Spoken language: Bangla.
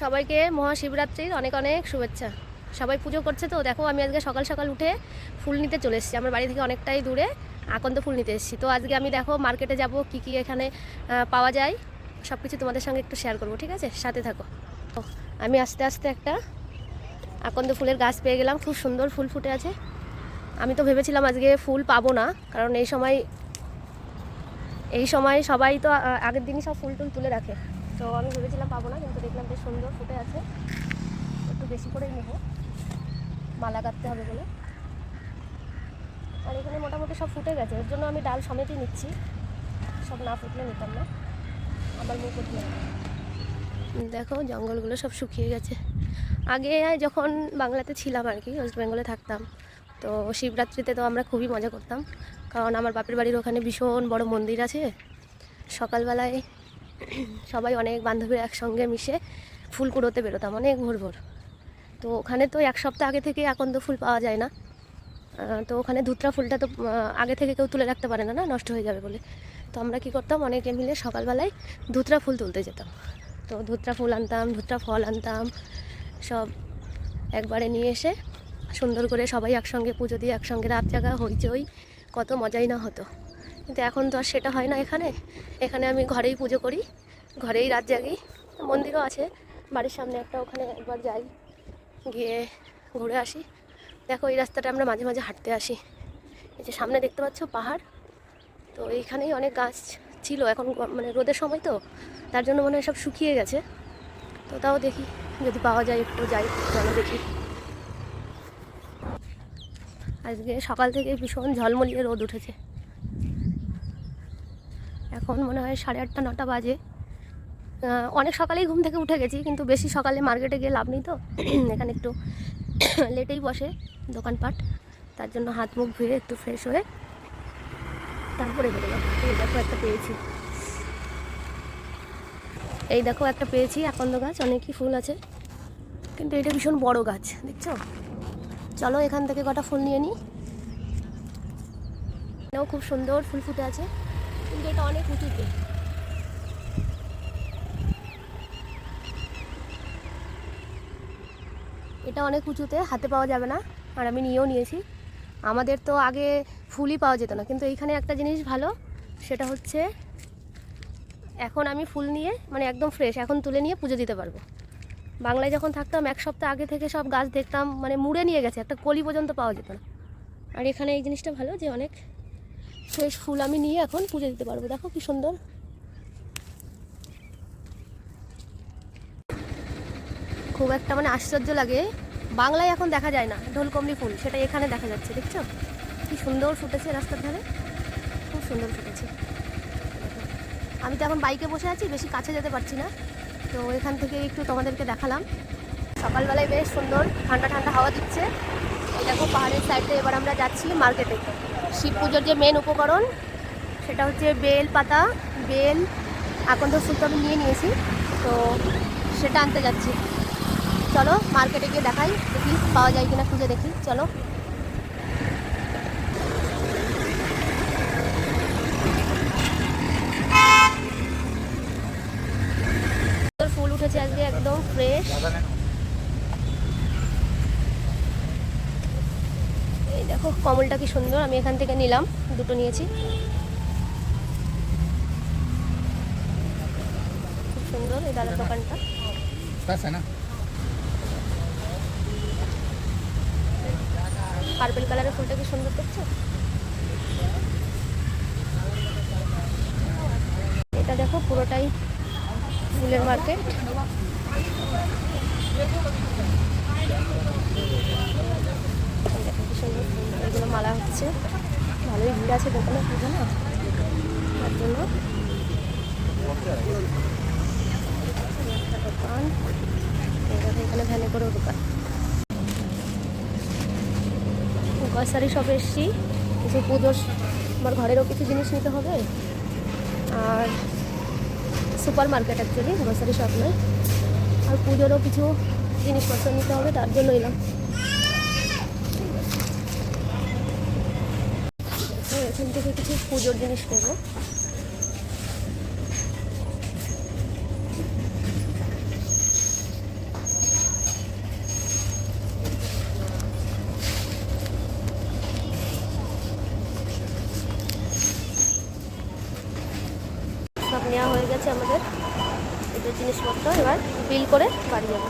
সবাইকে মহাশিবরাত্রির অনেক অনেক শুভেচ্ছা। সবাই পুজো করছে, তো দেখো আমি আজকে সকাল সকাল উঠে ফুল নিতে চলে এসেছি। আমার বাড়ি থেকে অনেকটাই দূরে আকন্দ ফুল নিতে এসেছি। তো আজকে আমি দেখো মার্কেটে যাব, কি কি এখানে পাওয়া যায় সব কিছু তোমাদের সঙ্গে একটু শেয়ার করবো, ঠিক আছে? সাথে থাকো। তো আমি আস্তে আস্তে একটা আকন্দ ফুলের গাছ পেয়ে গেলাম, খুব সুন্দর ফুল ফুটে আছে। আমি তো ভেবেছিলাম আজকে ফুল পাবো না, কারণ এই সময় সবাই তো আগের দিনই সব ফুল টুল তুলে রাখে। তো আমি ভেবেছিলাম পাবো না, কিন্তু দেখলাম বেশ সুন্দর ফুটে আছে। একটু বেশি করেই নেবো, মালা গাঁথতে হবে বলে। আর এখানে মোটামুটি সব ফুটে গেছে, ওর জন্য আমি ডাল সমেতই নিচ্ছি। সব না ফুটলে নিতাম না, আমার মুখ উঠবে। দেখো জঙ্গলগুলো সব শুকিয়ে গেছে। আগে যখন বাংলাতে ছিলাম আর কি, ওয়েস্ট বেঙ্গলে থাকতাম, তো শিবরাত্রিতে তো আমরা খুবই মজা করতাম, কারণ আমার বাপের বাড়ির ওখানে ভীষণ বড় মন্দির আছে। সকালবেলায় সবাই অনেক বান্ধবীরা একসঙ্গে মিশে ফুল কুড়োতে বেরোতাম অনেক ভোর ভোর। তো ওখানে তো এক সপ্তাহ আগে থেকে আকন্দ ফুল পাওয়া যায় না। তো ওখানে ধুতরা ফুলটা তো আগে থেকে কেউ তুলে রাখতে পারে না, না নষ্ট হয়ে যাবে বলে। তো আমরা কি করতাম, অনেকে মিলে সকালবেলায় ধুতরা ফুল তুলতে যেতাম। তো ধুতরা ফুল আনতাম, ধুতরা ফল আনতাম, সব একবারে নিয়ে এসে সুন্দর করে সবাই একসঙ্গে পুজো দিয়ে একসঙ্গে রাত জাগা হইচই, কত মজাই না হতো। কিন্তু এখন তো আর সেটা হয় না। এখানে আমি ঘরেই পুজো করি, ঘরেই রাত জাগি। মন্দিরও আছে বাড়ির সামনে একটা, ওখানে একবার যাই, গিয়ে ঘুরে আসি। দেখো এই রাস্তাটা আমরা মাঝে মাঝে হাঁটতে আসি। এই যে সামনে দেখতে পাচ্ছ পাহাড়, তো এইখানেই অনেক গাছ ছিল। এখন মানে রোদের সময় তো, তার জন্য মনে হয় সব শুকিয়ে গেছে। তো তাও দেখি যদি পাওয়া যায়, একটু যাই, চলো দেখি। আজকে সকাল থেকে ভীষণ ঝলমলিয়ে রোদ উঠেছে। এখন মনে হয় 8:30 9টা বাজে। অনেক সকালেই ঘুম থেকে উঠে গেছি, কিন্তু বেশি সকালে মার্কেটে গিয়ে লাভ নেই তো। এখানে একটু লেটেই বসে দোকানপাট, তার জন্য হাত মুখ ধুয়ে একটু ফ্রেশ হয়ে তারপরে বেরোলাম। এই দেখো একটা পেয়েছি আকন্দ গাছ, অনেকই ফুল আছে, কিন্তু এটা ভীষণ বড় গাছ, দেখছো? চলো এখান থেকে কটা ফুল নিয়ে নিই। এটাও খুব সুন্দর ফুল ফুটে আছে, কিন্তু এটা অনেক উঁচুতে। এটা অনেক উঁচুতে, হাতে পাওয়া যাবে না, আর আমি নিয়েও নিয়েছি। আমাদের তো আগে ফুলই পাওয়া যেত না, কিন্তু এইখানে একটা জিনিস ভালো, সেটা হচ্ছে এখন আমি ফুল নিয়ে মানে একদম ফ্রেশ এখন তুলে নিয়ে পুজো দিতে পারবো। বাংলায় যখন থাকতাম এক সপ্তাহ আগে থেকে সব গাছ দেখতাম, মানে মুড়ে নিয়ে গেছে, একটা কলি পর্যন্ত পাওয়া যেত না। আর এখানে এই জিনিসটা ভালো যে অনেক ফ্রেশ ফুল আমি নিয়ে এখন পুজো দিতে পারবো। দেখো কি সুন্দর। খুব একটা মানে আশ্চর্য লাগে, বাংলায় এখন দেখা যায় না ঢোলকমলি ফুল, সেটা এখানে দেখা যাচ্ছে। দেখছো কি সুন্দর ফুটেছে রাস্তার ধারে, খুব সুন্দর ফুটেছে। আমি তো এখন বাইকে বসে আছি, বেশি কাছে যেতে পারছি না, তো এখান থেকে একটু তোমাদেরকে দেখালাম। সকালবেলায় বেশ সুন্দর ঠান্ডা ঠান্ডা হাওয়া দিচ্ছে। এই দেখো পাহাড়ের সাইডে এবার আমরা যাচ্ছি মার্কেটে। শিব পুজোর যে মেন উপকরণ সেটা হচ্ছে বেল পাতা, বেল, আকন্দ ফুল তো আমি নিয়ে নিয়েছি, তো সেটা আনতে যাচ্ছি। চলো মার্কেটে গিয়ে দেখাই, দেখি পাওয়া যায় কিনা, খুঁজে দেখি, চলো। ফুল উঠেছে আজকে একদম ফ্রেশ। এই দেখো কমলটা কি সুন্দর, আমি এখান থেকে নিলাম, দুটো নিয়েছি। খুব সুন্দর এই দাদার দোকানটা। পার্পল কালারের ফুলটা কি সুন্দর, দেখছো? এটা দেখো পুরোটাই ফুলের মার্কেট। দেখো কি সুন্দর ফুল, এগুলো মালা হচ্ছে। ভালোই ভিড় আছে দোকানে, পুজো না, তার জন্য। একটা দোকান, এখানে ভ্যানে করেও দোকান। গ্রসারি শপে এসেছি, কিছু পুজোর আমার ঘরেরও কিছু জিনিস নিতে হবে, আর supermarket actually, grocery shop নয়। আর পুজোরও কিছু জিনিসপত্র নিতে হবে, তার জন্য এলাম। এখান থেকে কিছু পুজোর জিনিস নেবো। সব নেওয়া হয়ে গেছে আমাদের, এদের জিনিসপত্র। এবার বিল করে বাড়ি যাবো।